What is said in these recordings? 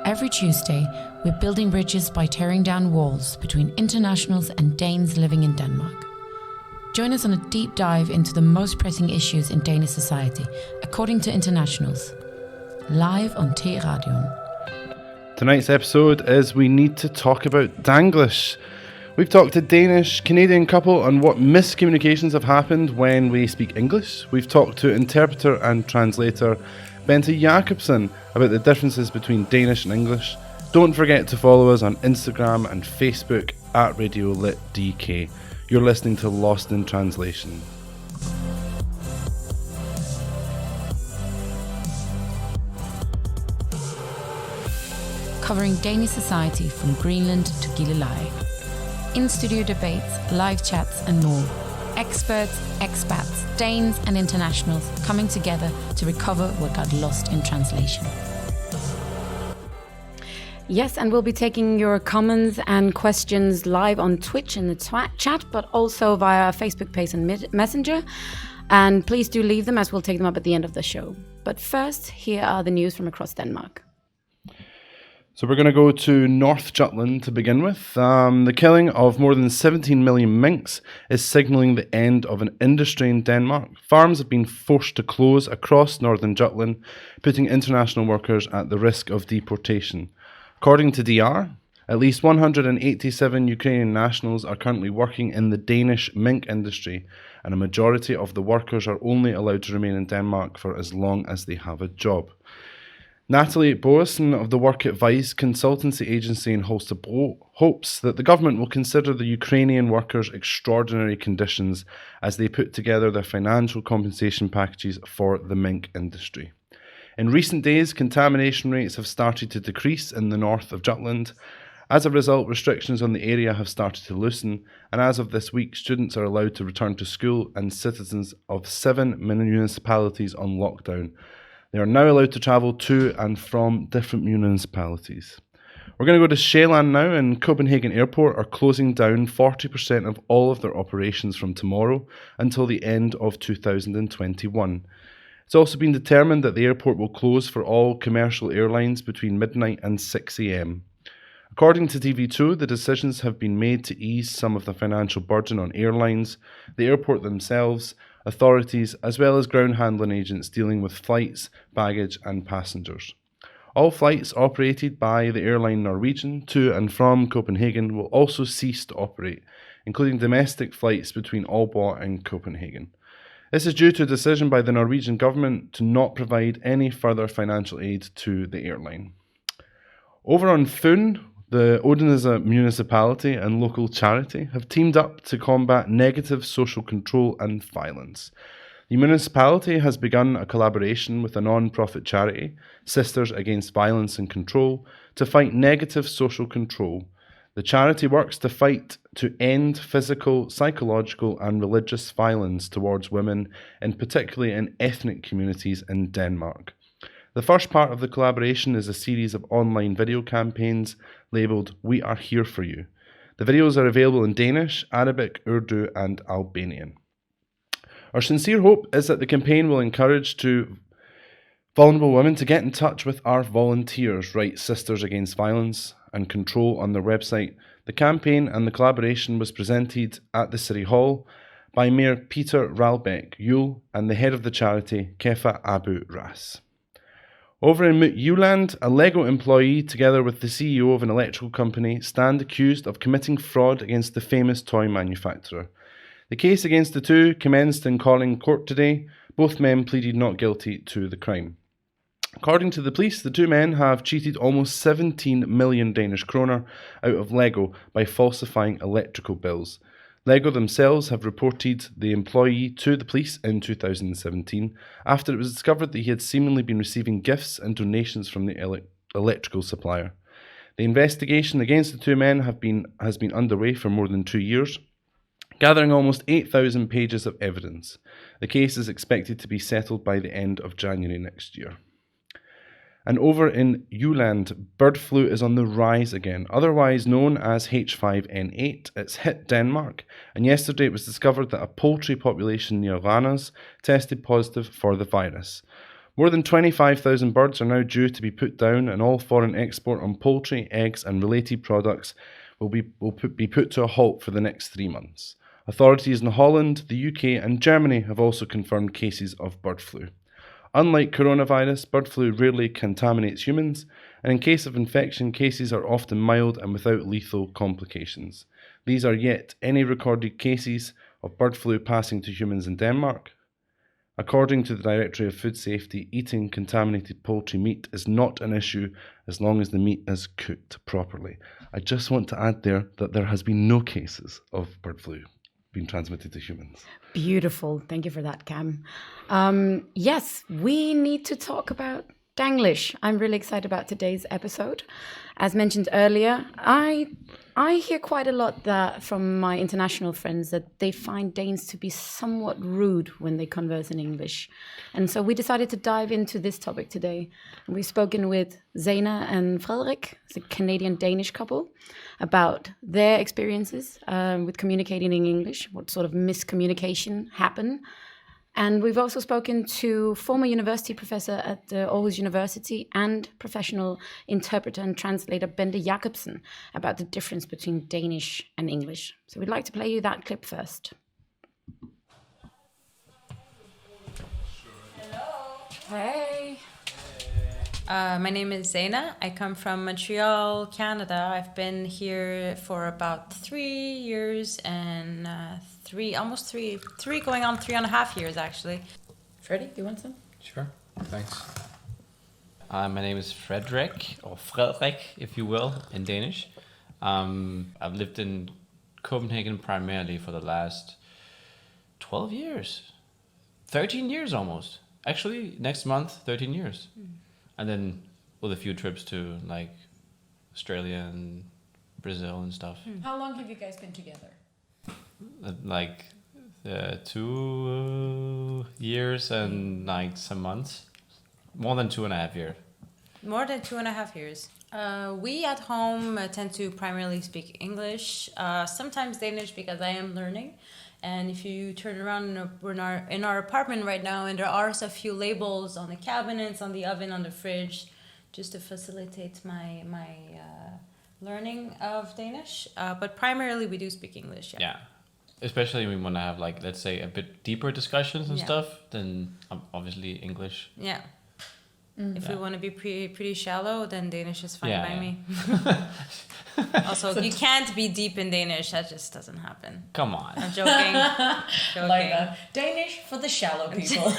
Every Tuesday, we're building bridges by tearing down walls between internationals and Danes living in Denmark. Join us on a deep dive into the most pressing issues in Danish society, according to internationals. Live on T-Radioen. Tonight's episode is We Need to Talk About Danglish. We've talked to Danish-Canadian couple on what miscommunications have happened when we speak English. We've talked to interpreter and translator Bente Jacobsen about the differences between Danish and English. Don't forget to follow us on Instagram and Facebook at RadioLitDK. You're listening to Lost in Translation. Covering Danish society from Greenland to Gilleleje. In-studio debates, live chats and more. Experts, expats, Danes and internationals coming together to recover what got lost in translation. Yes, and we'll be taking your comments and questions live on Twitch in the chat, but also via our Facebook page and Messenger. And please do leave them as we'll take them up at the end of the show. But first, here are the news from across Denmark. So we're going to go to North Jutland to begin with. The killing of more than 17 million minks is signalling the end of an industry in Denmark. Farms have been forced to close across northern Jutland, putting international workers at the risk of deportation. According to DR, at least 187 Ukrainian nationals are currently working in the Danish mink industry, and a majority of the workers are only allowed to remain in Denmark for as long as they have a job. Natalie Boasen of the Work Advice consultancy agency in Holstebro hopes that the government will consider the Ukrainian workers' extraordinary conditions as they put together their financial compensation packages for the mink industry. In recent days, contamination rates have started to decrease in the north of Jutland. As a result, restrictions on the area have started to loosen, and as of this week, students are allowed to return to school and citizens of 7 municipalities on lockdown. They are now allowed to travel to and from different municipalities. We're going to go to Sjælland now, and Copenhagen Airport are closing down 40% of all of their operations from tomorrow until the end of 2021. It's also been determined that the airport will close for all commercial airlines between midnight and 6 a.m. According to TV2, the decisions have been made to ease some of the financial burden on airlines, the airport themselves, authorities, as well as ground handling agents dealing with flights, baggage and passengers. All flights operated by the airline Norwegian to and from Copenhagen will also cease to operate, including domestic flights between Aalborg and Copenhagen. This is due to a decision by the Norwegian government to not provide any further financial aid to the airline. Over on Fyn, the Odense municipality and local charity have teamed up to combat negative social control and violence. The municipality has begun a collaboration with a non-profit charity, Sisters Against Violence and Control, to fight negative social control. The charity works to end physical, psychological and religious violence towards women, and particularly in ethnic communities in Denmark. The first part of the collaboration is a series of online video campaigns labelled We Are Here For You. The videos are available in Danish, Arabic, Urdu and Albanian. Our sincere hope is that the campaign will encourage vulnerable women to get in touch with our volunteers, write Sisters Against Violence and Control on their website. The campaign and the collaboration was presented at the City Hall by Mayor Peter Ralbeck Yule and the head of the charity, Kefa Abu Ras. Over in Jutland, a Lego employee, together with the CEO of an electrical company, stand accused of committing fraud against the famous toy manufacturer. The case against the two commenced in Kolding Court today. Both men pleaded not guilty to the crime. According to the police, the two men have cheated almost 17 million Danish kroner out of Lego by falsifying electrical bills. Lego themselves have reported the employee to the police in 2017 after it was discovered that he had seemingly been receiving gifts and donations from the electrical supplier. The investigation against the two men has been underway for more than 2 years, gathering almost 8,000 pages of evidence. The case is expected to be settled by the end of January next year. And over in Jutland, bird flu is on the rise again, otherwise known as H5N8. It's hit Denmark, and yesterday it was discovered that a poultry population near Randers tested positive for the virus. More than 25,000 birds are now due to be put down, and all foreign export on poultry, eggs and related products will be put to a halt for the next 3 months. Authorities in Holland, the UK and Germany have also confirmed cases of bird flu. Unlike coronavirus, bird flu rarely contaminates humans, and in case of infection, cases are often mild and without lethal complications. These are yet any recorded cases of bird flu passing to humans in Denmark. According to the Directorate of Food Safety, eating contaminated poultry meat is not an issue as long as the meat is cooked properly. I just want to add that there has been no cases of bird flu being transmitted to humans. Beautiful. Thank you for that, Cam. Yes, we need to talk about Danglish. I'm really excited about today's episode. As mentioned earlier, I hear quite a lot that from my international friends that they find Danes to be somewhat rude when they converse in English. And so we decided to dive into this topic today. We've spoken with Zeina and Frederik, it's a Canadian-Danish couple, about their experiences with communicating in English, what sort of miscommunication happened. And we've also spoken to former university professor at Aarhus University and professional interpreter and translator Bente Jacobsen about the difference between Danish and English. So we'd like to play you that clip first. Hello. Hey. My name is Zeina. I come from Montreal, Canada. I've been here for about 3 years and almost three going on 3.5 years actually. Freddie, you want some? Sure, thanks. My name is Frederik, or Frederik, if you will, in Danish. I've lived in Copenhagen primarily for the last 12 years. 13 years almost. Actually, next month, 13 years. And then with a few trips to like Australia and Brazil and stuff. How long have you guys been together? Like 2 years and like some months. More than 2.5 years. More than 2.5 years. We at home tend to primarily speak English, sometimes Danish because I am learning. And if you turn around, we're in our apartment right now, and there are a few labels on the cabinets, on the oven, on the fridge, just to facilitate my learning of Danish. But primarily, we do speak English. Yeah. Especially when we want to have, like, let's say, a bit deeper discussions and stuff, then obviously English. Yeah. If we want to be pretty shallow, then Danish is fine by me. Also, you can't be deep in Danish. That just doesn't happen. Come on. I'm joking. Like that. Danish for the shallow people.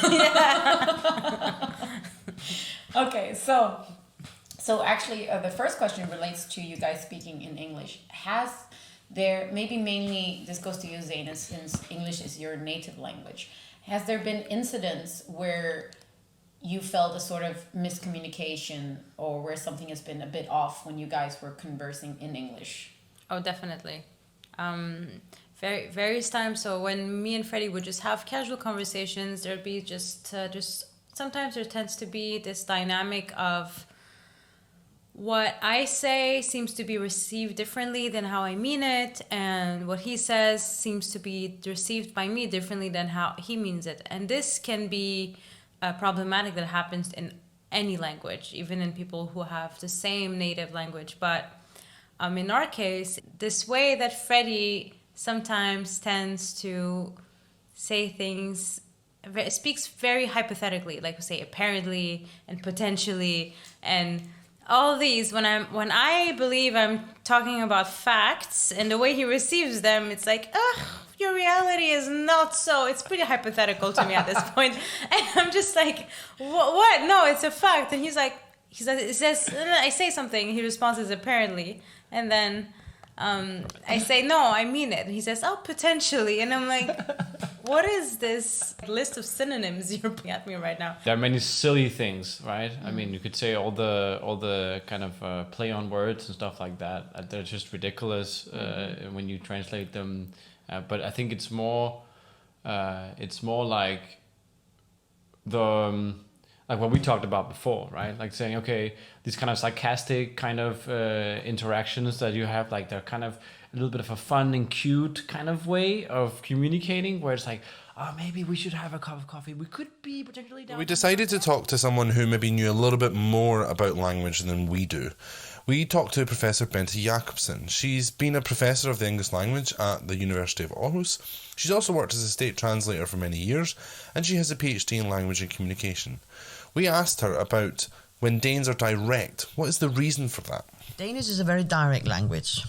Okay, so actually the first question relates to you guys speaking in English. Has there, maybe mainly this goes to you, Zeina, since English is your native language, has there been incidents where you felt a sort of miscommunication or where something has been a bit off when you guys were conversing in English? Oh, definitely. Various times. So when me and Freddie would just have casual conversations, there'd be just sometimes there tends to be this dynamic of what I say seems to be received differently than how I mean it, and what he says seems to be received by me differently than how he means it. And this can be problematic that happens in any language, even in people who have the same native language. But in our case, this way that Freddie sometimes tends to say things, speaks very hypothetically, like we say apparently and potentially and all these. When I believe I'm talking about facts, and the way he receives them, it's like, ugh, your reality is not so. It's pretty hypothetical to me at this point. And I'm just like, what? No, it's a fact. And he says, I say something. He responds as apparently. And then I say, no, I mean it. And he says, oh, potentially. And I'm like, what is this list of synonyms you're putting at me right now? There are many silly things, right? I mean, you could say all the kind of play on words and stuff like that. They're just ridiculous when you translate them. But I think it's more like the like what we talked about before, right? Like saying, okay, these kind of sarcastic kind of interactions that you have, like they're kind of a little bit of a fun and cute kind of way of communicating, where it's like, oh, maybe we should have a cup of coffee. We could be potentially down. We decided to talk to someone who maybe knew a little bit more about language than we do. We talked to Professor Bente Jacobsen. She's been a professor of the English language at the University of Aarhus. She's also worked as a state translator for many years, and she has a PhD in language and communication. We asked her about when Danes are direct. What is the reason for that? Danish is a very direct language.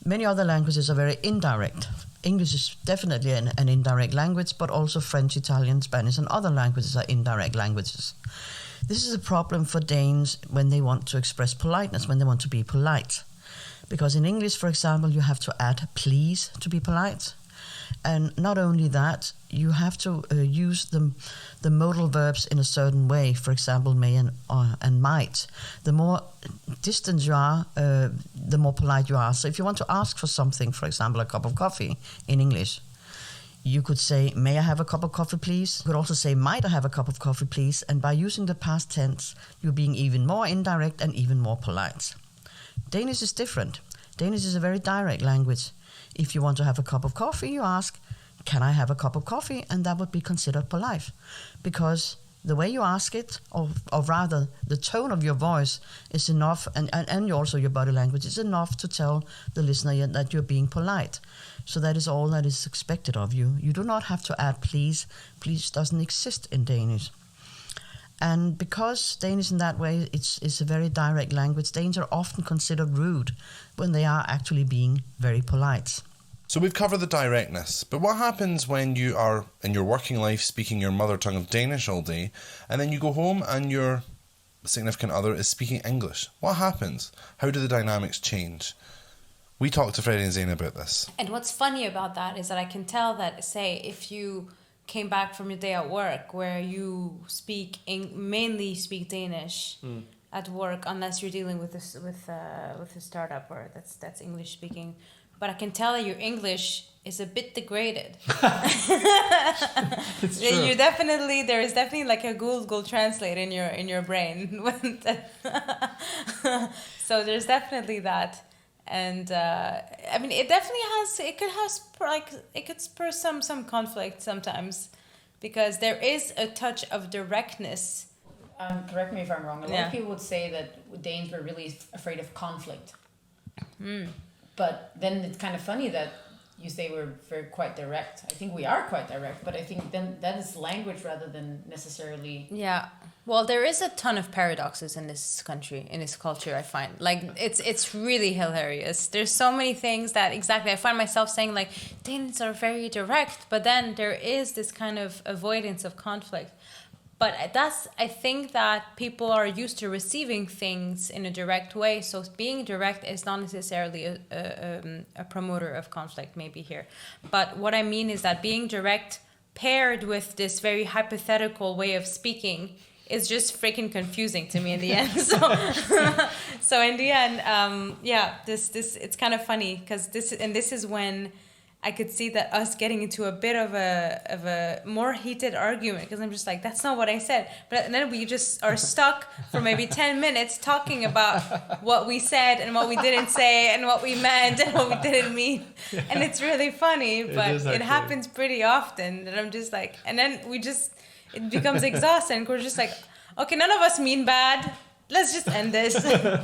Many other languages are very indirect. English is definitely an indirect language, but also French, Italian, Spanish, and other languages are indirect languages. This is a problem for Danes when they want to express politeness, when they want to be polite. Because in English, for example, you have to add please to be polite. And not only that, you have to use the modal verbs in a certain way. For example, may and might. The more distant you are, the more polite you are. So if you want to ask for something, for example, a cup of coffee in English, you could say, may I have a cup of coffee, please? You could also say, might I have a cup of coffee, please? And by using the past tense, you're being even more indirect and even more polite. Danish is different. Danish is a very direct language. If you want to have a cup of coffee, you ask, can I have a cup of coffee? And that would be considered polite. Because the way you ask it, or rather the tone of your voice is enough, and also your body language is enough to tell the listener that you're being polite. So that is all that is expected of you. You do not have to add please. Please doesn't exist in Danish. And because Danish in that way, it's a very direct language, Danes are often considered rude when they are actually being very polite. So we've covered the directness, but what happens when you are in your working life speaking your mother tongue of Danish all day, and then you go home and your significant other is speaking English? What happens? How do the dynamics change? We talked to Freddie and Zeina about this. And what's funny about that is that I can tell that, say, if you came back from your day at work where you mainly speak Danish at work, unless you're dealing with a startup or that's English speaking, but I can tell that your English is a bit degraded. It's true. There is definitely like a Google Translate in your brain. So there's definitely that. And I mean, it could spur some conflict sometimes, because there is a touch of directness. Correct me if I'm wrong. A lot of people would say that Danes were really afraid of conflict. But then it's kind of funny that you say we're quite direct. I think we are quite direct, but I think then that is language rather than necessarily. Yeah. Well, there is a ton of paradoxes in this country, in this culture, I find. Like, it's really hilarious. There's so many things that I find myself saying, like, Danes are very direct, but then there is this kind of avoidance of conflict. But I think that people are used to receiving things in a direct way, so being direct is not necessarily a promoter of conflict, maybe here. But what I mean is that being direct paired with this very hypothetical way of speaking is just freaking confusing to me in the end. So in the end, this it's kind of funny, because this is when I could see that us getting into a bit of a more heated argument, because I'm just like, that's not what I said. But then we just are stuck for maybe 10 minutes talking about what we said and what we didn't say and what we meant and what we didn't mean. Yeah. And it's really funny, but it happens pretty often. And I'm just like, and then it becomes exhausting. We're just like, okay, none of us mean bad. Let's just end this.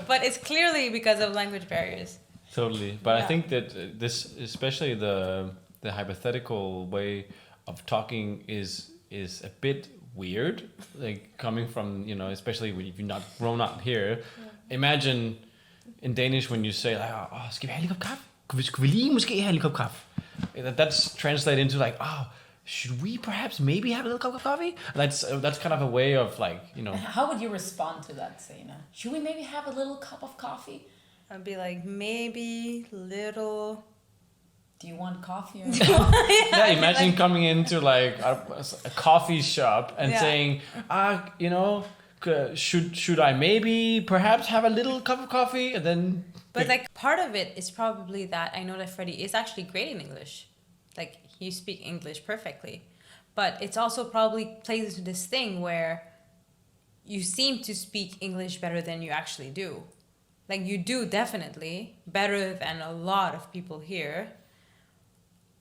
But it's clearly because of language barriers. Totally, but I think that this, especially the hypothetical way of talking, is a bit weird. Like, coming from, especially when you've not grown up here. Yeah. Imagine in Danish when you say like, oh, skal vi have en kop kaffe? Skal vi lige måske have en kop kaffe? That's translated into like, oh, should we perhaps maybe have a little cup of coffee? That's kind of a way of like, How would you respond to that, Zeina? Should we maybe have a little cup of coffee? I'd be like, maybe little. Do you want coffee? Or imagine coming into like a coffee shop and saying, should I maybe perhaps have a little cup of coffee? And then. But like, part of it is probably that I know that Freddie is actually great in English. Like, you speak English perfectly. But it's also probably plays into this thing where you seem to speak English better than you actually do. Like, you do definitely better than a lot of people here.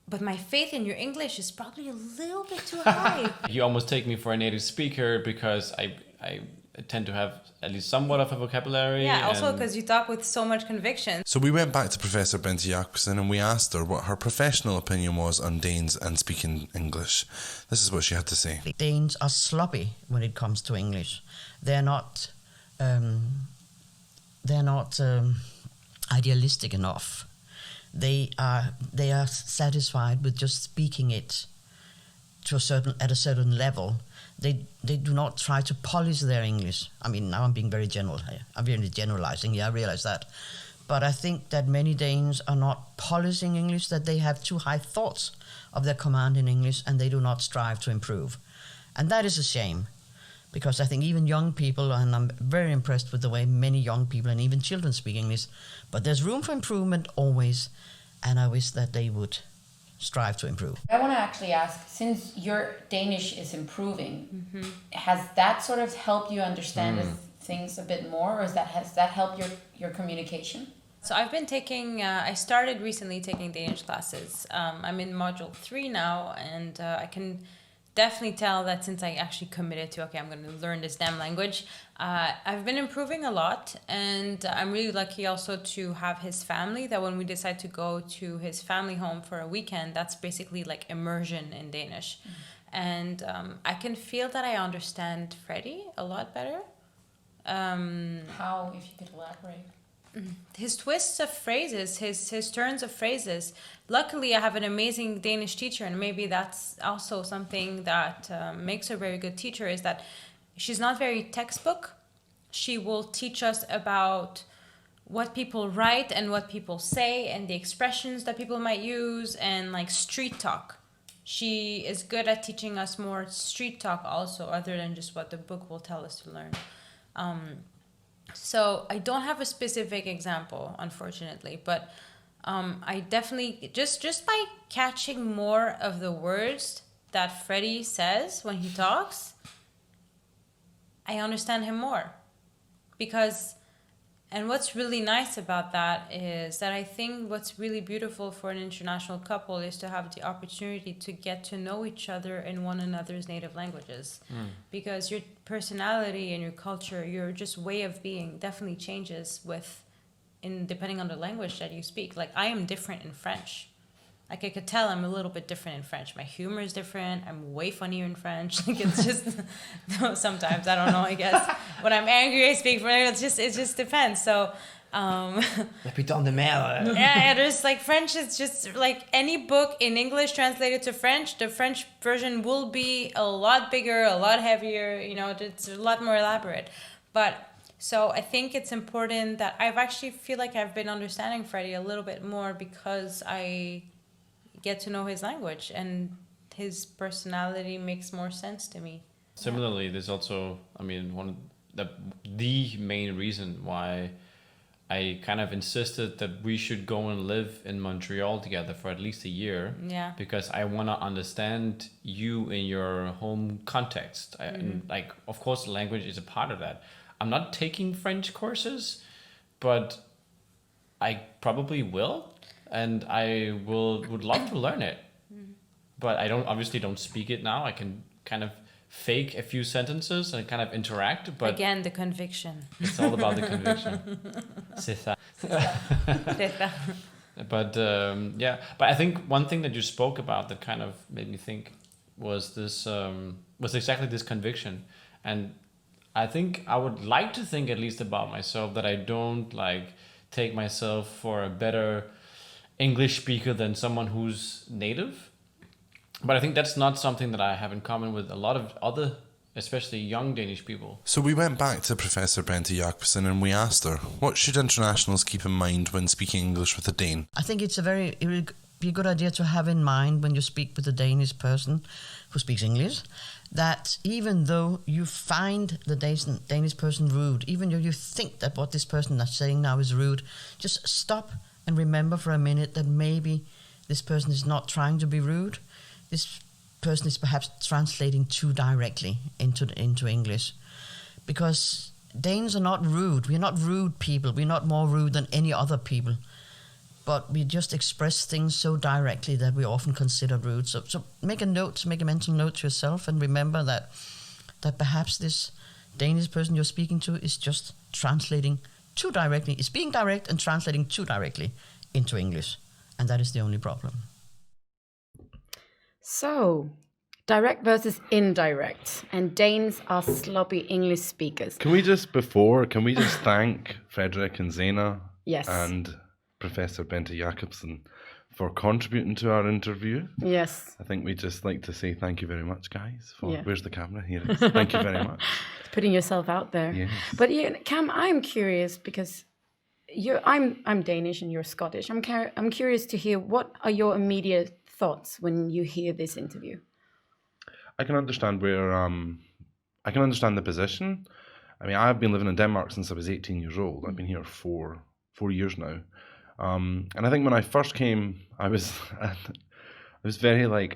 But my faith in your English is probably a little bit too high. You almost take me for a native speaker because I tend to have at least somewhat of a vocabulary. Yeah, also because you talk with so much conviction. So we went back to Professor Bente Jacobsen and we asked her what her professional opinion was on Danes and speaking English. This is what she had to say. Danes are sloppy when it comes to English. They're not idealistic enough. They are satisfied with just speaking it at a certain level. They do not try to polish their English. I mean, now I'm being very general here. I'm really generalizing. Yeah, I realize that. But I think that many Danes are not polishing English, that they have too high thoughts of their command in English and they do not strive to improve. And that is a shame, because I think even young people, and I'm very impressed with the way many young people and even children speak English, but there's room for improvement always, and I wish that they would strive to improve. I want to actually ask, since your Danish is improving, has that sort of helped you understand things a bit more, or has that helped your communication? So I've been taking, I started recently taking Danish classes. I'm in module 3 now, and I can definitely tell that since I actually committed to, okay, I'm going to learn this damn language, I've been improving a lot. And I'm really lucky also to have his family, that when we decide to go to his family home for a weekend, that's basically like immersion in Danish. And I can feel that I understand Freddie a lot better. How, if you could elaborate? His twists of phrases, his turns of phrases. Luckily, I have an amazing Danish teacher, and maybe that's also something that makes her a very good teacher, is that she's not very textbook. She will teach us about what people write and what people say and the expressions that people might use, and like street talk. She is good at teaching us more street talk also, other than just what the book will tell us to learn. So I don't have a specific example, unfortunately, but I definitely, just by catching more of the words that Freddie says when he talks, I understand him more. Because, and what's really nice about that is that I think what's really beautiful for an international couple is to have the opportunity to get to know each other in one another's native languages. Because your personality and your culture, your just way of being definitely changes depending on the language that you speak. Like, I am different in French. Like, I could tell I'm a little bit different in French. My humor is different. I'm way funnier in French. Like, it's just, sometimes, I don't know, I guess. When I'm angry, I speak French. It just depends. So, yeah, there's like, French is just like any book in English translated to French, the French version will be a lot bigger, a lot heavier, it's a lot more elaborate. But, so I think it's important that I've actually feel like I've been understanding Freddie a little bit more because I get to know his language, and his personality makes more sense to me. Similarly, there's also, one of the main reason why I kind of insisted that we should go and live in Montreal together for at least a year. Yeah. Because I want to understand you in your home context. And like, of course, language is a part of that. I'm not taking French courses, but I probably will. And I would love to learn it, but I obviously don't speak it now. I can kind of fake a few sentences and kind of interact. But again, the conviction. It's all about the conviction. C'est ça. But but I think one thing that you spoke about that kind of made me think was this was exactly this conviction, and I think I would like to think at least about myself that I don't like take myself for a better English speaker than someone who's native. But I think that's not something that I have in common with a lot of other, especially young Danish people. So we went back to Professor Bente Jacobsen and we asked her, what should internationals keep in mind when speaking English with a Dane? I think it would be a good idea to have in mind when you speak with a Danish person who speaks English, that even though you find the Danish person rude, even though you think that what this person is saying now is rude, just stop and remember for a minute that maybe this person is not trying to be rude. This person is perhaps translating too directly into English. Because Danes are not rude. We're not rude people. We're not more rude than any other people. But we just express things so directly that we often consider rude. So make a mental note to yourself, and remember that perhaps this Danish person you're speaking to is just translating too directly. It's being direct and translating too directly into English. And that is the only problem. So, direct versus indirect. And Danes are sloppy English speakers. Can we just thank Frederik and Zeina Yes. and Professor Bente Jacobsen for contributing to our interview? Yes. I think we'd just like to say thank you very much, guys. Yeah. Where's the camera? Here it is. Thank you very much. Putting yourself out there. Yes. But Cam, I'm curious because I'm Danish and you're Scottish. I'm curious to hear, what are your immediate thoughts when you hear this interview? I can understand I can understand the position. I mean, I've been living in Denmark since I was 18 years old. I've been here 4 years now. And I think when I first came, I was very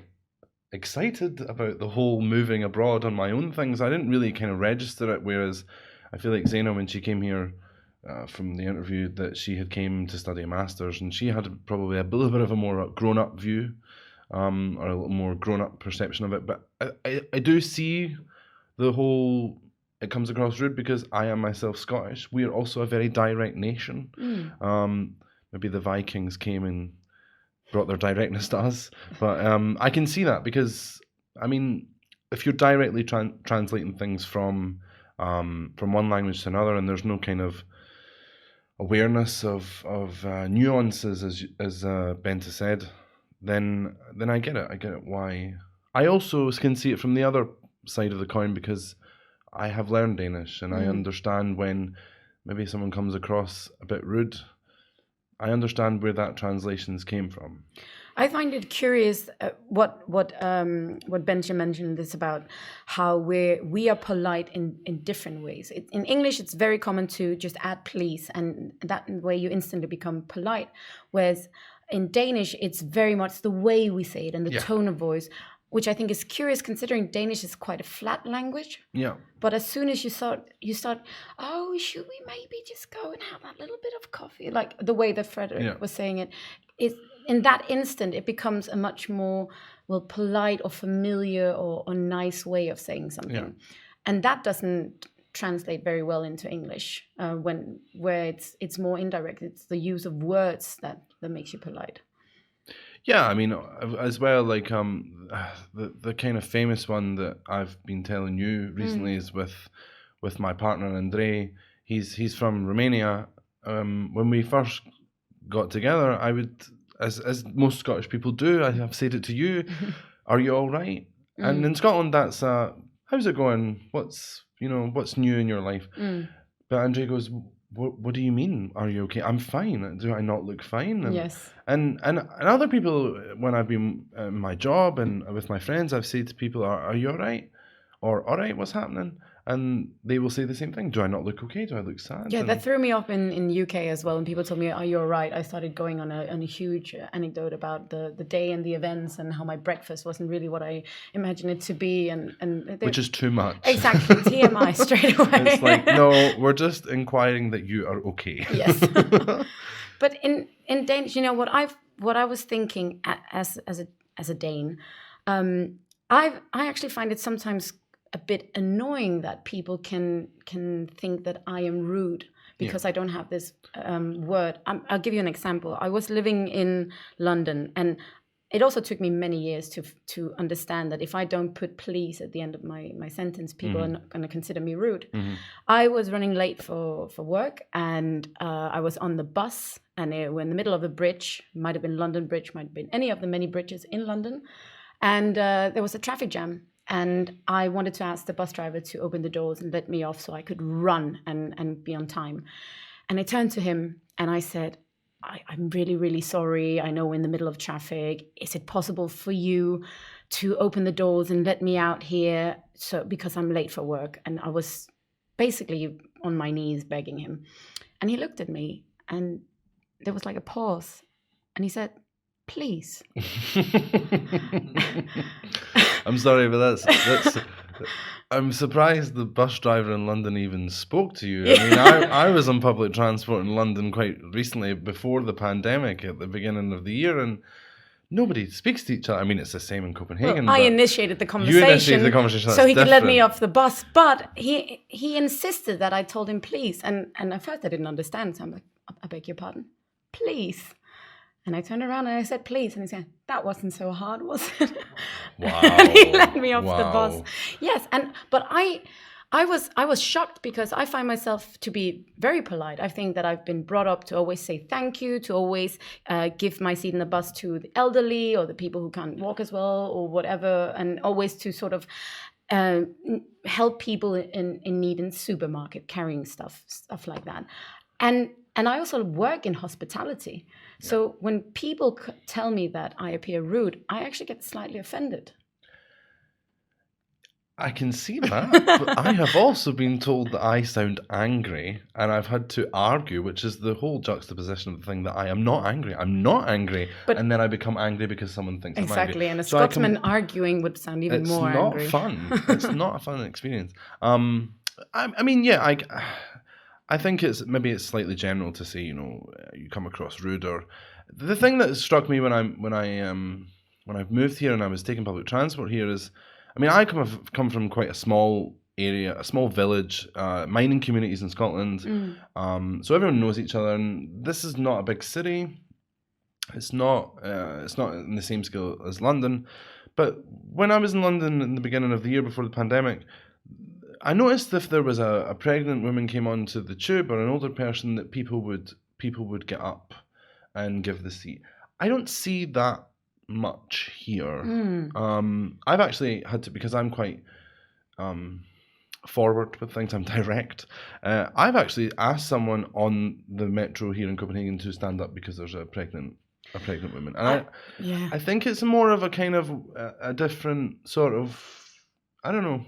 excited about the whole moving abroad on my own things. I didn't really kind of register it, whereas I feel like Zeina, when she came here from the interview, that she had came to study a master's, and she had probably a little bit of a more grown-up view, or a little more grown-up perception of it. But I do see the whole, it comes across rude because I am myself Scottish. We are also a very direct nation. Maybe the Vikings came and brought their directness to us. But I can see that because, I mean, if you're directly translating things from one language to another, and there's no kind of awareness of nuances, as Bente said, then I get it. I get it why. I also can see it from the other side of the coin because I have learned Danish, and I understand when maybe someone comes across a bit rude. I understand where that translations came from. I find it curious what Bente mentioned is about how we are polite in different ways. In English, it's very common to just add please, and that way you instantly become polite. Whereas in Danish, it's very much the way we say it and the tone of voice, which I think is curious considering Danish is quite a flat language. Yeah. But as soon as you start, oh, should we maybe just go and have that little bit of coffee? Like the way that Frederik was saying it, in that instant, it becomes a much more, polite or familiar or nice way of saying something. Yeah. And that doesn't translate very well into English where it's more indirect. It's the use of words that makes you polite. Yeah, I mean, as well, like the kind of famous one that I've been telling you recently is with my partner Andre. He's from Romania. When we first got together, I would, as most Scottish people do, I have said it to you, "Are you all right?" And in Scotland, that's how's it going? What's new in your life? But Andre goes, What do you mean? Are you okay? I'm fine. Do I not look fine? And, yes. And other people, when I've been in my job and with my friends, I've said to people, "Are you all right?" Or "All right, what's happening?" And they will say the same thing. Do I not look okay? Do I look sad? Yeah, that threw me off in UK as well. And people told me, "Are you all right?" I started going on a huge anecdote about the day and the events and how my breakfast wasn't really what I imagined it to be, which is too much. Exactly, TMI straight away. It's like, no, we're just inquiring that you are okay. Yes. But in Danish, what I was thinking as a Dane, I actually find it sometimes a bit annoying that people can think that I am rude because I don't have this word. I'll give you an example. I was living in London, and it also took me many years to understand that if I don't put please at the end of my sentence, people are not going to consider me rude. I was running late for work, and I was on the bus, and we're in the middle of a bridge. Might have been London Bridge, might have been any of the many bridges in London. And there was a traffic jam. And I wanted to ask the bus driver to open the doors and let me off so I could run and be on time. And I turned to him and I said, I'm really, really sorry. I know we're in the middle of traffic. Is it possible for you to open the doors and let me out here because I'm late for work? And I was basically on my knees begging him. And he looked at me and there was like a pause. And he said, "Please." I'm sorry, but I'm surprised the bus driver in London even spoke to you. I mean, I was on public transport in London quite recently before the pandemic at the beginning of the year, and nobody speaks to each other. I mean, it's the same in Copenhagen. Well, I but initiated the conversation. You initiated the conversation, so he could let me different. off the bus. But he insisted that I told him please. And at first I didn't understand. So I'm like, I beg your pardon? Please. And I turned around and I said, please. And he said, that wasn't so hard, was it? Wow. And he let me off the bus. Yes. But I was shocked because I find myself to be very polite. I think that I've been brought up to always say thank you, to always give my seat in the bus to the elderly or the people who can't walk as well or whatever, and always to sort of help people in need in supermarket, carrying stuff like that. And I also work in hospitality. So when people tell me that I appear rude, I actually get slightly offended. I can see that, but I have also been told that I sound angry, and I've had to argue, which is the whole juxtaposition of the thing that I am not angry. I'm not angry, but and then I become angry because someone thinks I'm angry. Exactly, and a Scotsman arguing would sound even more angry. It's not fun. It's not a fun experience. I mean, yeah, I think it's slightly general to say, you know, you come across rude. Or the thing that struck me when I've moved here and I was taking public transport here is, I mean, I come from quite a small area, a small village, mining communities in Scotland. So everyone knows each other, and this is not a big city. It's not in the same scale as London. But when I was in London in the beginning of the year before the pandemic, I noticed if there was a pregnant woman came onto the tube or an older person, that people would get up and give the seat. I don't see that much here. I've actually had to, because I'm quite forward with things, I'm direct. I've actually asked someone on the metro here in Copenhagen to stand up because there's a pregnant woman, and I think it's more of a kind of a different sort of. I don't know.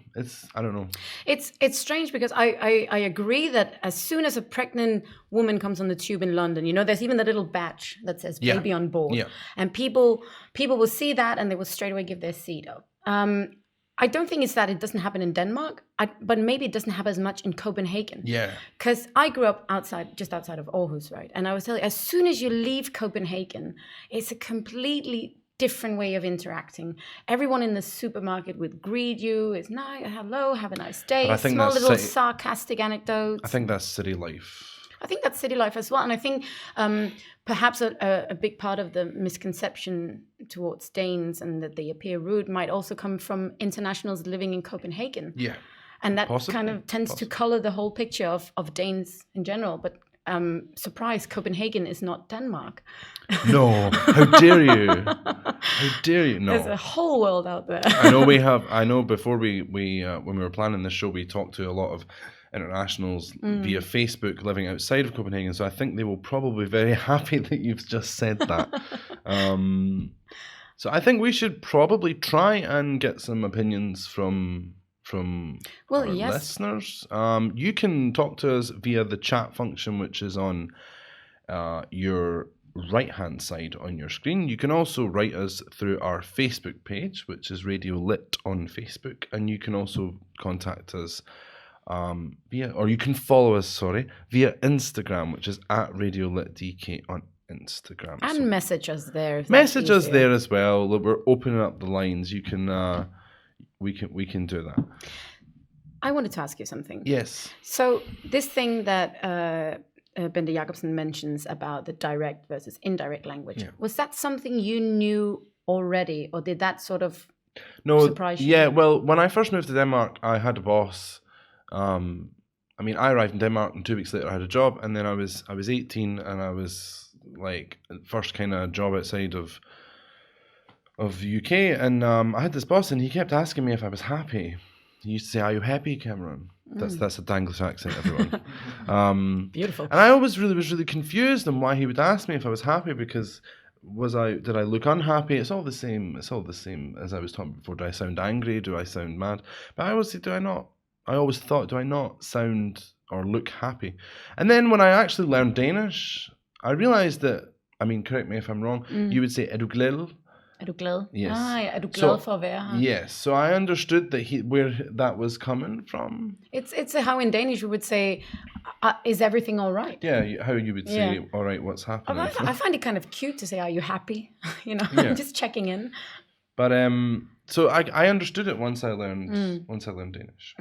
It's strange because I agree that as soon as a pregnant woman comes on the tube in London, you know, there's even the little badge that says baby on board, and people will see that and they will straight away give their seat up. I don't think it's that it doesn't happen in Denmark, but maybe it doesn't happen as much in Copenhagen. Yeah. Because I grew up just outside of Aarhus, right? And I was telling you, as soon as you leave Copenhagen, it's a completely different way of interacting. Everyone in the supermarket would greet you. It's nice, hello, have a nice day. Small little sarcastic anecdotes. I think that's city life. I think that's city life as well. And I think perhaps a big part of the misconception towards Danes and that they appear rude might also come from internationals living in Copenhagen. Yeah. And that kind of tends to color the whole picture of Danes in general. But surprise, Copenhagen is not Denmark. No, how dare you? How dare you? No. There's a whole world out there. I know before we when we were planning this show, we talked to a lot of internationals via Facebook living outside of Copenhagen. So I think they will probably be very happy that you've just said that. So I think we should probably try and get some opinions from our listeners. You can talk to us via the chat function, which is on your right-hand side on your screen. You can also write us through our Facebook page, which is Radio Lit on Facebook, and you can also contact us you can follow us, via Instagram, which is at Radio Lit DK on Instagram. And message us there. Message us there as well. We're opening up the lines. You can. We can do that. I wanted to ask you something. Yes. So this thing that Bente Jacobsen mentions about the direct versus indirect language, was that something you knew already, or did that sort of surprise you? Yeah, well, when I first moved to Denmark, I had a boss. I mean, I arrived in Denmark and 2 weeks later I had a job, and then I was 18 and I was like first kind of job outside of UK, and I had this boss and he kept asking me if I was happy. He used to say, "Are you happy, Cameron?" That's a Danglish accent, everyone. Beautiful. And I always was really confused on why he would ask me if I was happy, because did I look unhappy? It's all the same as I was talking before. Do I sound angry? Do I sound mad? But I always say, I always thought, do I not sound or look happy? And then when I actually learned Danish, I realized that, I mean, correct me if I'm wrong, you would say "Er du glad?" Er du glad? Yes. Er du glad for at være her? Yes. So I understood that where that was coming from. It's how in Danish we would say, is everything all right? Yeah, how you would say, all right, what's happening? I find it kind of cute to say, are you happy? Just checking in. But so I understood it once I learned Danish.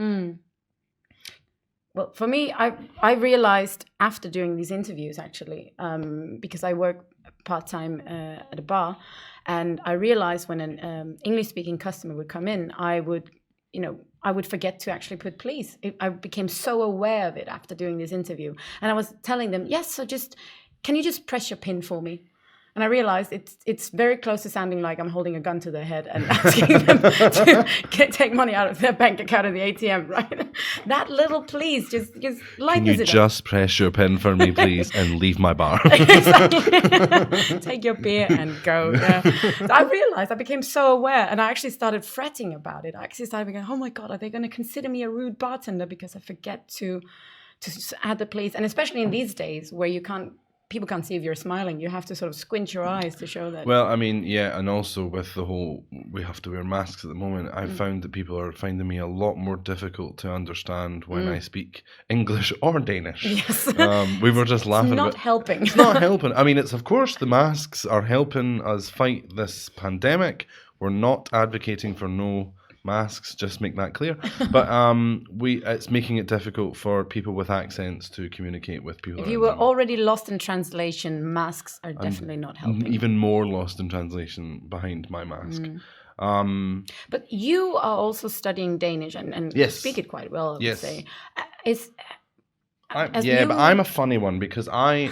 Well, for me, I realized after doing these interviews, actually, because I work part-time at a bar, and I realized when an English-speaking customer would come in, I would forget to actually put please. I became so aware of it after doing this interview. And I was telling them, yes, so can you just press your pin for me? And I realized it's very close to sounding like I'm holding a gun to their head and asking them to take money out of their bank account at the ATM, right? That little please just lightens it up. Can you just press your pin for me, please, and leave my bar? Take your beer and go. Yeah. So I realized I became so aware, and I actually started fretting about it. I actually started going, oh my God, are they going to consider me a rude bartender because I forget to add the please? And especially in these days where people can't see if you're smiling. You have to sort of squint your eyes to show that. Well, I mean, yeah, and also with the whole, we have to wear masks at the moment, I've found that people are finding me a lot more difficult to understand when I speak English or Danish. Yes. We were just laughing it's not about helping. It's not helping. I mean, it's of course the masks are helping us fight this pandemic. We're not advocating for no masks, just make that clear. But it's making it difficult for people with accents to communicate with people. If you were already lost in translation, masks are definitely not helping. Even more lost in translation behind my mask. But you are also studying Danish and yes. speak it quite well, I would say. But I'm a funny one because I've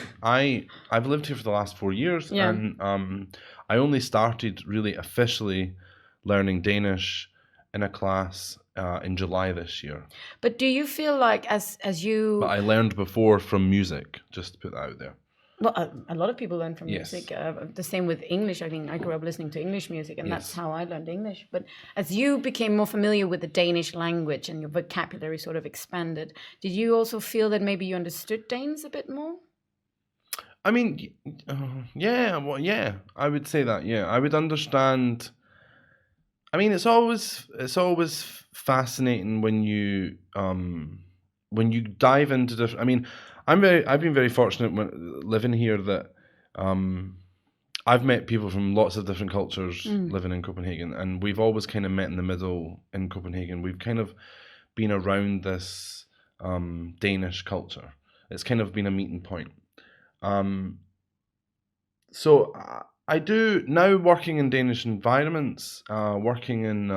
lived here for the last 4 years, and I only started really officially learning Danish in a class in July this year. But do you feel like as you... But I learned before from music, just to put that out there. Well, a lot of people learn from music. The same with English. I think I grew up listening to English music, and that's how I learned English. But as you became more familiar with the Danish language and your vocabulary sort of expanded, did you also feel that maybe you understood Danes a bit more? I mean, I would say that, I would understand... I mean, it's always fascinating when you dive into different. I mean, I've been very fortunate when living here that I've met people from lots of different cultures living in Copenhagen, and we've always kind of met in the middle in Copenhagen. We've kind of been around this Danish culture. It's kind of been a meeting point. So I do now, working in Danish environments, working in,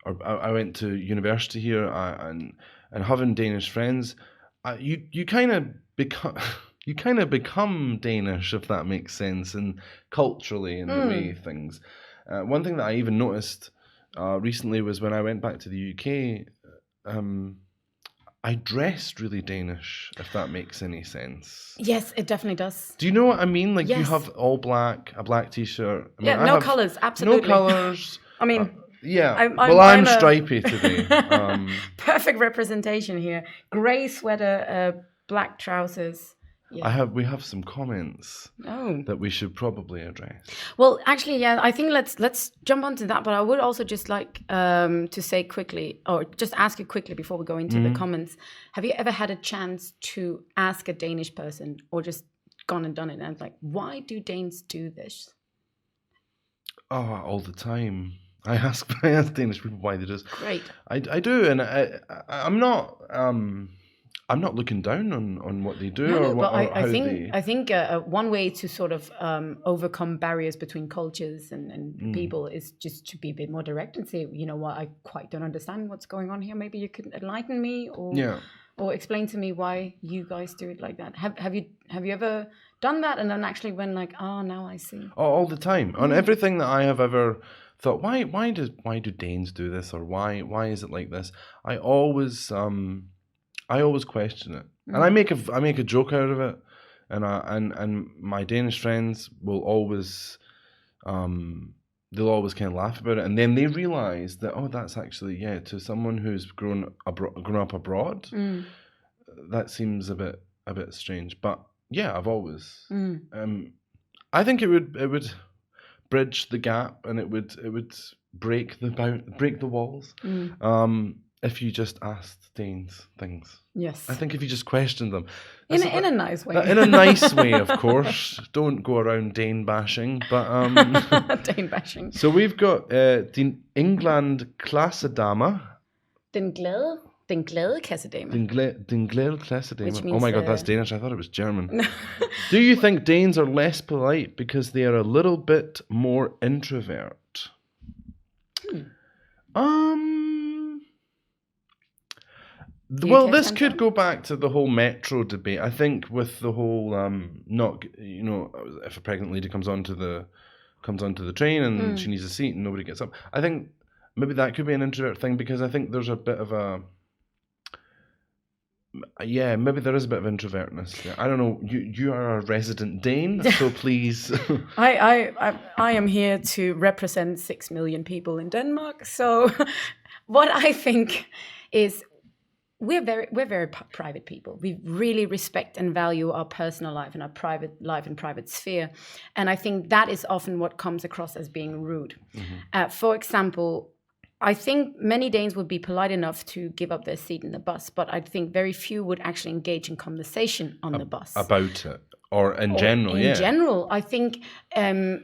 I went to university here, and having Danish friends, you kind of become Danish, if that makes sense, and culturally in the way things. One thing that I even noticed recently was when I went back to the UK, I dressed really Danish, if that makes any sense. Yes, it definitely does. Do you know what I mean? Like, you have all black, a black t-shirt. I mean, no colours, absolutely. No colours. I mean... I'm stripy today. Perfect representation here. Grey sweater, black trousers. Yeah. We have some comments that we should probably address. Well, actually, I think let's jump onto that. But I would also just like to say quickly, or just ask you quickly before we go into the comments. Have you ever had a chance to ask a Danish person, or just gone and done it, and like, why do Danes do this? Oh, all the time. I ask Danish people why they do this. Great. I do, and I'm not looking down on what they do I think one way to sort of overcome barriers between cultures and people is just to be a bit more direct and say, you know what, I quite don't understand what's going on here. Maybe you could enlighten me or explain to me why you guys do it like that. Have you ever done that and then actually went like, oh, now I see? Oh, all the time. On everything that I have ever thought, why do Danes do this, or why is it like this? I always question it, and I make a joke out of it, and my Danish friends will always they'll always kind of laugh about it, and then they realize that, oh, that's actually, to someone who's grown up abroad, that seems a bit strange. But I've always I think it would bridge the gap, and it would break the walls. If you just asked Danes things. Yes. I think if you just questioned them. In a nice way. In a nice way, of course. Don't go around Dane bashing. But Dane bashing. So we've got Din England Klassedame. Den glade kassedame. Din glade Klassedame. Which Oh means my God, that's Danish. I thought it was German. Do you think Danes are less polite because they are a little bit more introvert? Well, this could go back to the whole metro debate. I think with the whole if a pregnant lady comes onto the train and she needs a seat and nobody gets up. I think maybe that could be an introvert thing, because I think there's a bit of maybe there is a bit of introvertness there. I don't know. You are a resident Dane, so please. I am here to represent 6 million people in Denmark. So what I think is we're very private people. We really respect and value our personal life and our private life and private sphere. And I think that is often what comes across as being rude. For example, I think many Danes would be polite enough to give up their seat in the bus, but I think very few would actually engage in conversation on the bus. About it, or in general, In general, I think in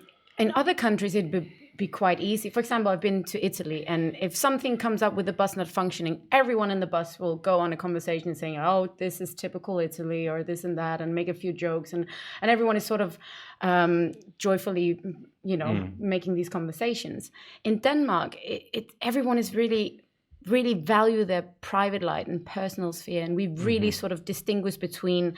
other countries it would be quite easy. For example, I've been to Italy, and if something comes up with the bus not functioning, everyone in the bus will go on a conversation saying, oh, this is typical Italy, or this and that, and make a few jokes, and everyone is sort of joyfully, making these conversations. In Denmark, everyone is really value their private life and personal sphere, and we really sort of distinguish between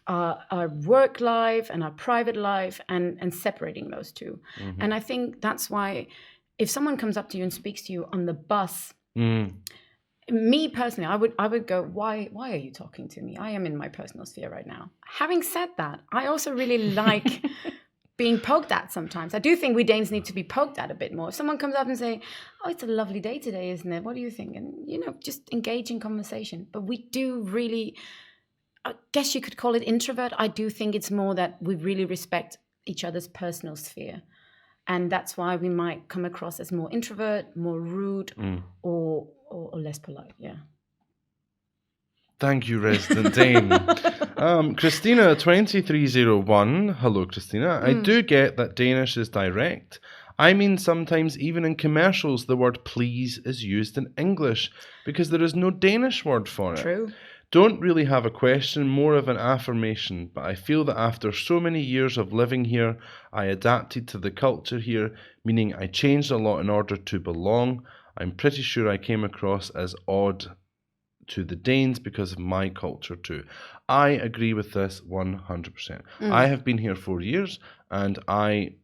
our work life and our private life, and separating those two. And I think that's why if someone comes up to you and speaks to you on the bus, me personally, I would go, why are you talking to me? I am in my personal sphere right now. Having said that, I also really like being poked at sometimes. I do think we Danes need to be poked at a bit more. If someone comes up and say, oh, it's a lovely day today, isn't it? What do you think? And, just engage in conversation. But we do really, I guess you could call it introvert. I do think it's more that we really respect each other's personal sphere. And that's why we might come across as more introvert, more rude, or less polite, yeah. Thank you, resident Dane. Christina 2301. Hello, Christina. I do get that Danish is direct. I mean, sometimes even in commercials, the word please is used in English because there is no Danish word for it. True. Don't really have a question, more of an affirmation, but I feel that after so many years of living here, I adapted to the culture here, meaning I changed a lot in order to belong. I'm pretty sure I came across as odd to the Danes because of my culture too. I agree with this 100%. I have been here 4 years, and I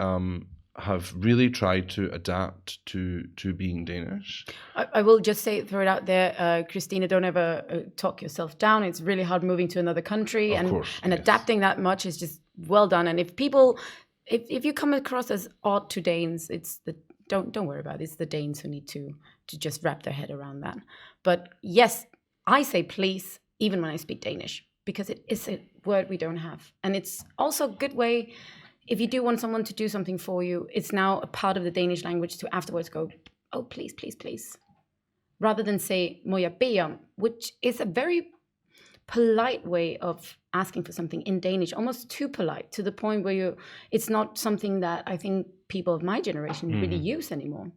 have really tried to adapt to being Danish. I will just throw it out there, Christina, don't ever talk yourself down. It's really hard moving to another country, and adapting that much is just well done. And if you come across as odd to Danes, don't worry about it. It's the Danes who need to just wrap their head around that. But yes, I say please even when I speak Danish, because it is a word we don't have. And it's also a good way, if you do want someone to do something for you, it's now a part of the Danish language to afterwards go, oh, please, please, please. Rather than say, må jeg bede om, which is a very polite way of asking for something in Danish, almost too polite, to the point where it's not something that I think people of my generation really use anymore.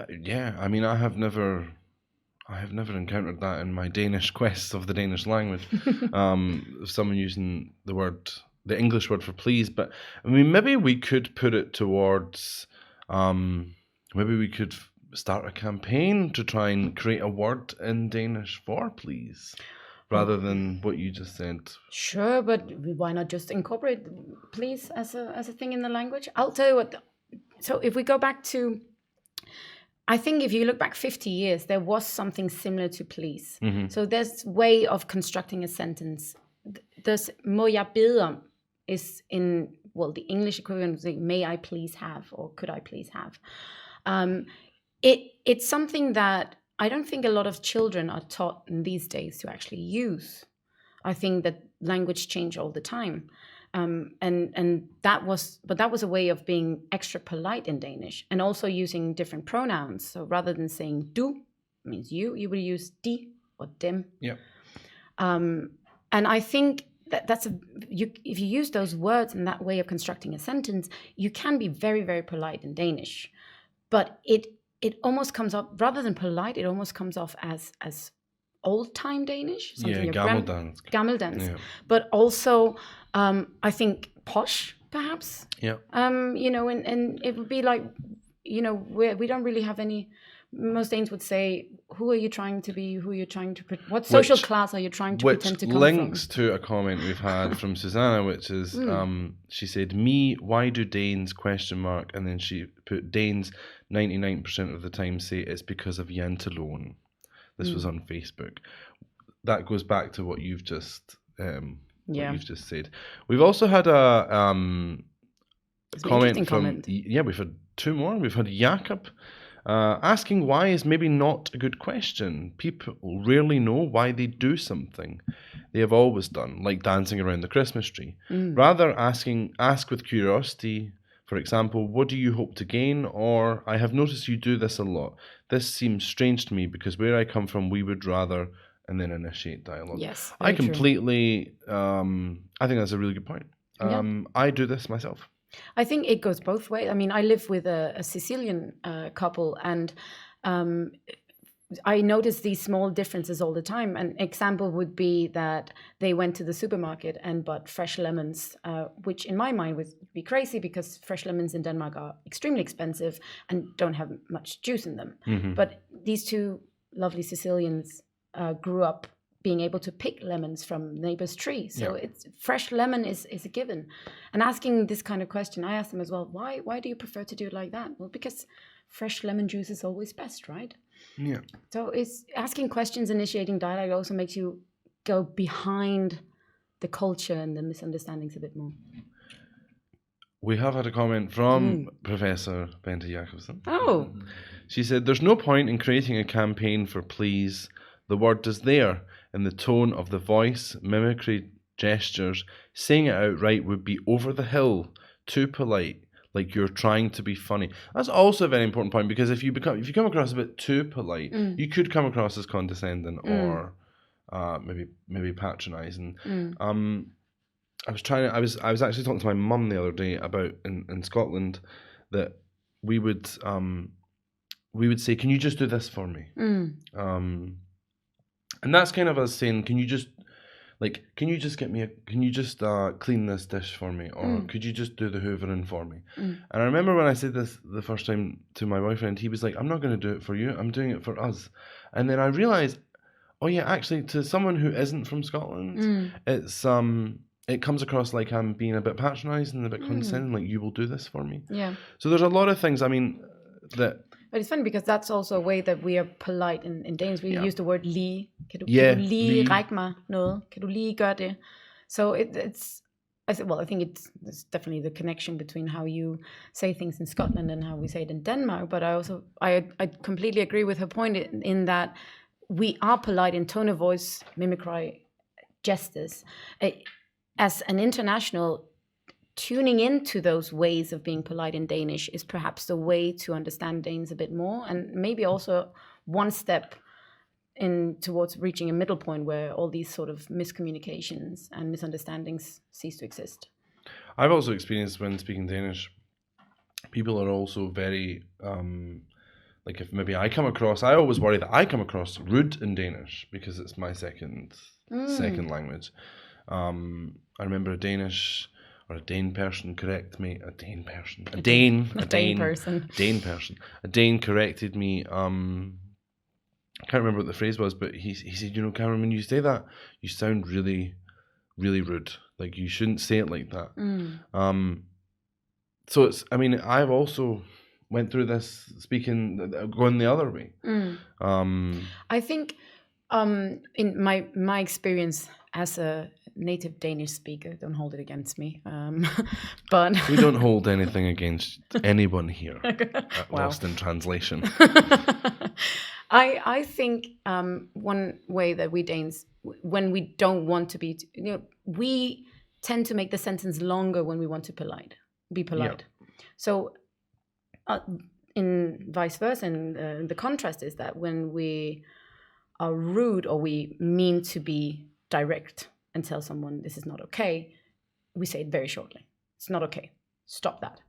Yeah, I mean, I have never encountered that in my Danish quests of the Danish language. Someone using the English word for please, but I mean, maybe we could put it towards, maybe we could start a campaign to try and create a word in Danish for please, rather than what you just said. Sure, but why not just incorporate please as a thing in the language? I'll tell you what. So if we go back to, I think if you look back 50 years, there was something similar to please. So there's way of constructing a sentence. There's må jeg bede om is in, well, the English equivalent of may I please have, or could I please have. It's something that I don't think a lot of children are taught in these days to actually use. I think that language change all the time. and that was a way of being extra polite in Danish, and also using different pronouns. So rather than saying du means you would use de or dem. Yeah. And I think that's if you use those words in that way of constructing a sentence, you can be very, very polite in Danish, but it almost comes off, rather than polite, it almost comes off as old-time Danish, something gammeldansk. Yeah. But also, I think posh, perhaps. Yeah. And it would be like, we don't really have any. Most Danes would say, "Who are you trying to be? Who are you trying to? What social class are you trying to pretend to come from?" Which links to a comment we've had from Susanna, which is, she said, "Me, why do Danes ? And then she put Danes 99% of the time say it's because of janteloven. This was on Facebook. That goes back to what you've just said. We've also had a comment from we've had two more. We've had Jakob asking why is maybe not a good question. People rarely know why they do something they have always done, like dancing around the Christmas tree. Rather ask with curiosity. For example, what do you hope to gain? Or, I have noticed you do this a lot. This seems strange to me because where I come from, we would rather, and then initiate dialogue. Yes, I completely, I think that's a really good point. I do this myself. I think it goes both ways. I mean, I live with a Sicilian couple, and I notice these small differences all the time. An example would be that they went to the supermarket and bought fresh lemons, which in my mind would be crazy because fresh lemons in Denmark are extremely expensive and don't have much juice in them. But these two lovely Sicilians grew up being able to pick lemons from neighbor's tree. So it's fresh lemon is a given. And asking this kind of question, I asked them as well, why do you prefer to do it like that? Well, because fresh lemon juice is always best, right? Yeah. So it's asking questions, initiating dialogue also makes you go behind the culture and the misunderstandings a bit more. We have had a comment from Professor Bente Jacobsen. Oh. She said, there's no point in creating a campaign for please. The word is there in the tone of the voice, mimicry, gestures. Saying it outright would be over the hill, too polite, like you're trying to be funny. That's also a very important point because if you come across a bit too polite, you could come across as condescending or maybe patronizing. I was actually talking to my mum the other day about in Scotland that we would say, can you just do this for me? And that's kind of us saying, can you just clean this dish for me? Or could you just do the hoovering for me? And I remember when I said this the first time to my boyfriend, he was like, I'm not going to do it for you. I'm doing it for us. And then I realized, oh yeah, actually to someone who isn't from Scotland, it's, it comes across like I'm being a bit patronizing and a bit condescending, like you will do this for me. Yeah. So there's a lot of things, I mean, that... But it's funny because that's also a way that we are polite in Danish. We use the word lige. Kan du lige række mig noget? Kan du lige gøre det? So it's... I think it's definitely the connection between how you say things in Scotland and how we say it in Denmark. But I completely agree with her point in that we are polite in tone of voice, mimicry, gestures. As an international, tuning into those ways of being polite in Danish is perhaps the way to understand Danes a bit more, and maybe also one step in towards reaching a middle point where all these sort of miscommunications and misunderstandings cease to exist. I've also experienced when speaking Danish, people are also very, like if maybe I always worry that I come across rude in Danish because it's my second language. I remember a Dane person correct me. A Dane corrected me. I can't remember what the phrase was, but he said, Cameron, when you say that, you sound really, really rude. Like you shouldn't say it like that. So it's, I mean, I've also went through this going the other way. I think in my experience as a native Danish speaker, don't hold it against me, but we don't hold anything against anyone here at Lost in Translation. I think one way that we Danes, when we don't want to be, we tend to make the sentence longer when we want to be polite. So in vice versa, and the contrast is that when we are rude or we mean to be direct and tell someone this is not okay, we say it very shortly. It's not okay. Stop that.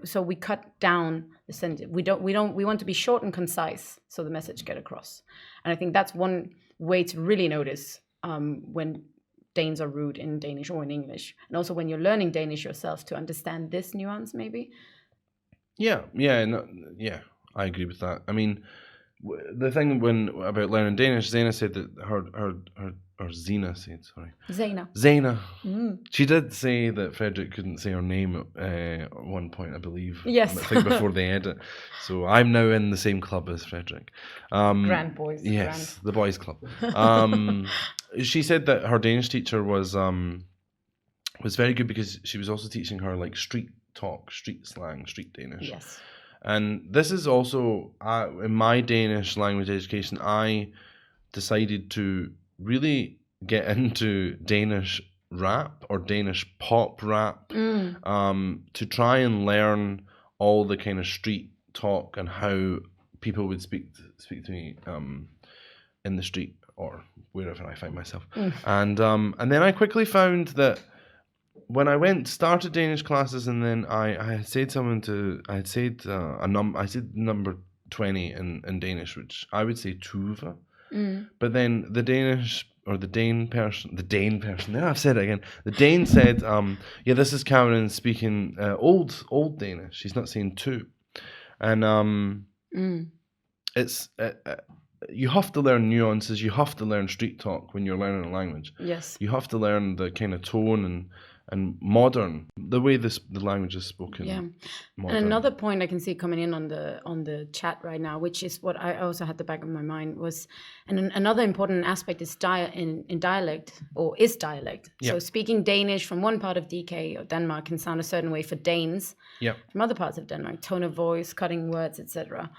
So we cut down the sentence. We want to be short and concise so the message get across. And I think that's one way to really notice when Danes are rude in Danish or in English. And also when you're learning Danish yourself, to understand this nuance maybe. Yeah, I agree with that. I mean, the thing about learning Danish, Zeina said that Zeina. She did say that Frederik couldn't say her name at one point, I believe. Yes. I think before the edit. So I'm now in the same club as Frederik. Grand boys. Yes, the boys' club. She said that her Danish teacher was very good because she was also teaching her like street talk, street slang, street Danish. Yes. And this is also, in my Danish language education, I decided to really get into Danish rap or Danish pop rap to try and learn all the kind of street talk and how people would speak to me in the street or wherever I find myself. And then I quickly found that when I started Danish classes, and then I had said I said number 20 in Danish, which I would say tuva. But then the Dane person, now I've said it again, the Dane said, this is Cameron speaking old Danish. She's not saying tu. And it's you have to learn nuances, you have to learn street talk when you're learning a language. Yes. You have to learn the kind of tone and modern, the way the language is spoken. Yeah. Modern. And another point I can see coming in on the chat right now, which is what I also had the back of my mind was, and another important aspect is in dialect, or is dialect. Yeah. So speaking Danish from one part of DK or Denmark can sound a certain way for Danes from other parts of Denmark, tone of voice, cutting words, etc.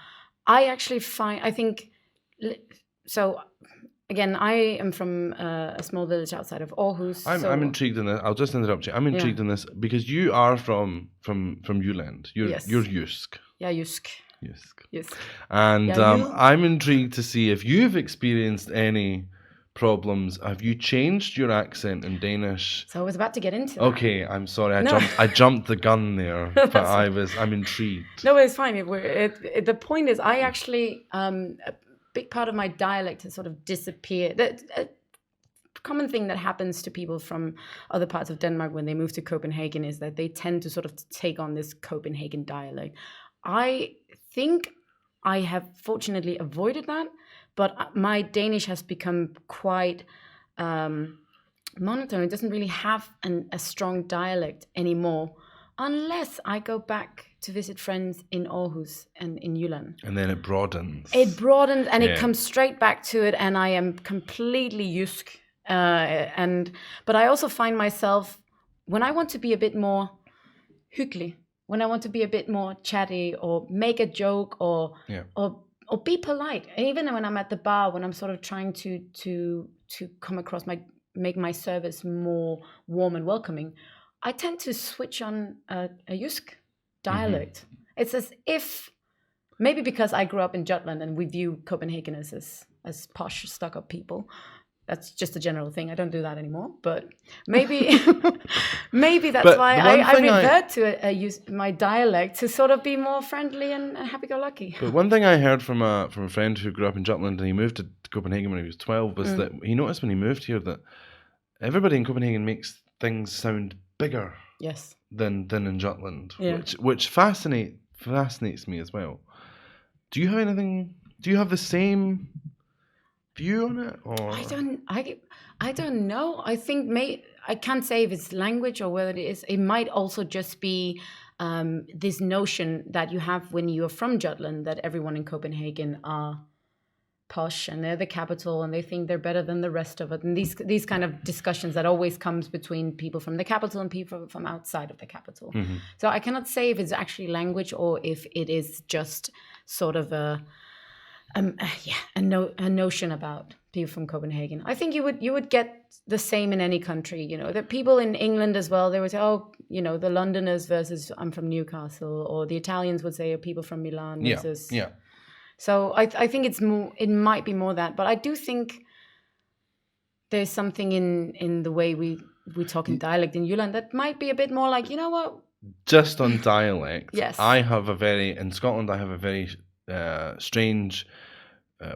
Again, I am from a small village outside of Aarhus. I'm intrigued in this. I'll just interrupt you. I'm intrigued in this because you are from Jylland. You're Jysk. Yeah, Jysk. Yes. And I'm intrigued to see if you've experienced any problems. Have you changed your accent in Danish? So I was about to get into that. Okay, I'm sorry. I jumped the gun there, but I'm intrigued. No, it's fine. The point is, I actually a big part of my dialect has sort of disappeared. A common thing that happens to people from other parts of Denmark when they move to Copenhagen is that they tend to sort of take on this Copenhagen dialect. I think I have fortunately avoided that, but my Danish has become quite monotone. It doesn't really have a strong dialect anymore, unless I go back to visit friends in Aarhus and in Jylland. And then it broadens. And it comes straight back to it, and I am completely Jysk. But I also find myself, when I want to be a bit more hyggelig, when I want to be a bit more chatty or make a joke or be polite, and even when I'm at the bar, when I'm sort of trying to come across make my service more warm and welcoming, I tend to switch on a Jysk dialect. It's as if, maybe because I grew up in Jutland and we view Copenhageners as posh, stuck-up people. That's just a general thing. I don't do that anymore, but maybe that's why I revert to my dialect to sort of be more friendly and happy-go-lucky. But one thing I heard from a friend who grew up in Jutland and he moved to Copenhagen when he was 12 was that he noticed when he moved here that everybody in Copenhagen makes things sound bigger than in Jutland, which fascinates me as well. Do you have the same view on it? Or? I don't know. I think I can't say if it's language or whether it is. It might also just be this notion that you have when you are from Jutland, that everyone in Copenhagen are posh and they're the capital and they think they're better than the rest of it, and these kind of discussions that always comes between people from the capital and people from outside of the capital. So I cannot say if it's actually language or if it is just sort of a notion about people from Copenhagen. I think you would get the same in any country. You know, the people in England as well. They would say, oh, you know, the Londoners versus I'm from Newcastle, or the Italians would say, people from Milan versus. Yeah. So I think it's more. It might be more that, but I do think there's something in the way we talk in dialect in Jylland that might be a bit more like, you know what? Just on dialect. Yes. In Scotland, I have a very strange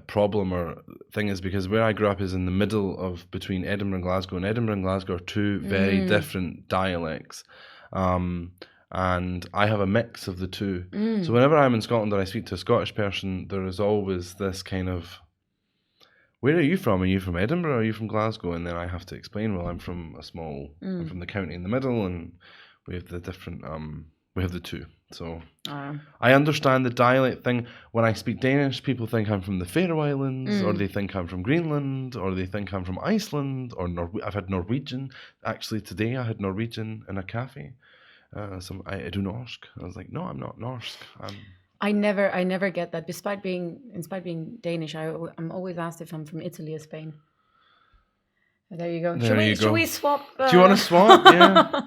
problem or thing, is because where I grew up is in the middle of between Edinburgh and Glasgow, and Edinburgh and Glasgow are two very different dialects. And I have a mix of the two. So whenever I'm in Scotland or I speak to a Scottish person, there is always this kind of, where are you from? Are you from Edinburgh or are you from Glasgow? And then I have to explain, well, I'm from I'm from the county in the middle, and we have the different, we have the two. So I understand the dialect thing. When I speak Danish, people think I'm from the Faroe Islands, or they think I'm from Greenland, or they think I'm from Iceland, or I've had Norwegian. Actually, today I had Norwegian in a cafe. I do norsk. I was like, no, I'm not norsk. I never get that. Despite being Danish, I'm always asked if I'm from Italy or Spain. There you go. Should we swap? Do you want to swap? Yeah.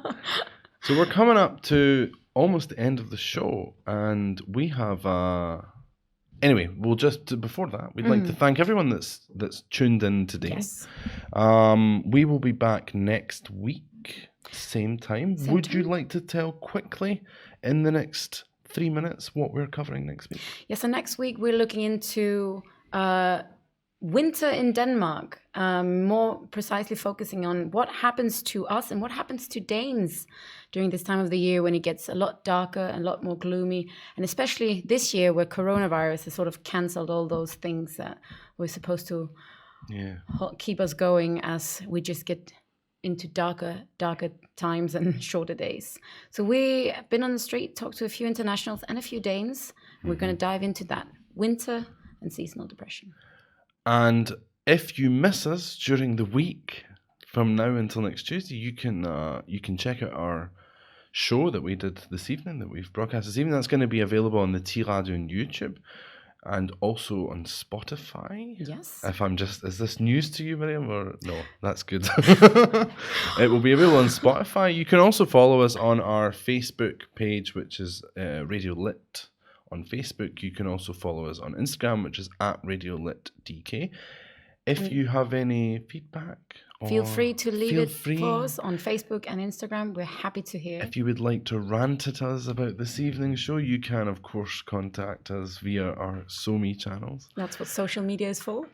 So we're coming up to almost the end of the show, and we have anyway, we'll just before that, we'd like to thank everyone that's tuned in today. Yes. We will be back next week, same time. Would you like to tell quickly in the next 3 minutes what we're covering next week? Yes, so next week we're looking into winter in Denmark, more precisely focusing on what happens to us and what happens to Danes during this time of the year when it gets a lot darker and a lot more gloomy, and especially this year where coronavirus has sort of cancelled all those things that were supposed to keep us going as we just get into darker times and shorter days. So we've been on the street, talked to a few internationals and a few Danes, and we're going to dive into that winter and seasonal depression. And if you miss us during the week from now until next Tuesday, you can check out our show that we did this evening, that we've broadcast this evening. That's going to be available on the T-Radioen YouTube and also on Spotify. Yes. Is this news to you, Miriam, or no? That's good. It will be available on Spotify. You can also follow us on our Facebook page, which is Radio Lit on Facebook. You can also follow us on Instagram, which is @RadioLitDK. If you have any feedback, feel free to leave it for us on Facebook and Instagram. We're happy to hear. If you would like to rant at us about this evening's show, you can, of course, contact us via our SoMe channels. That's what social media is for.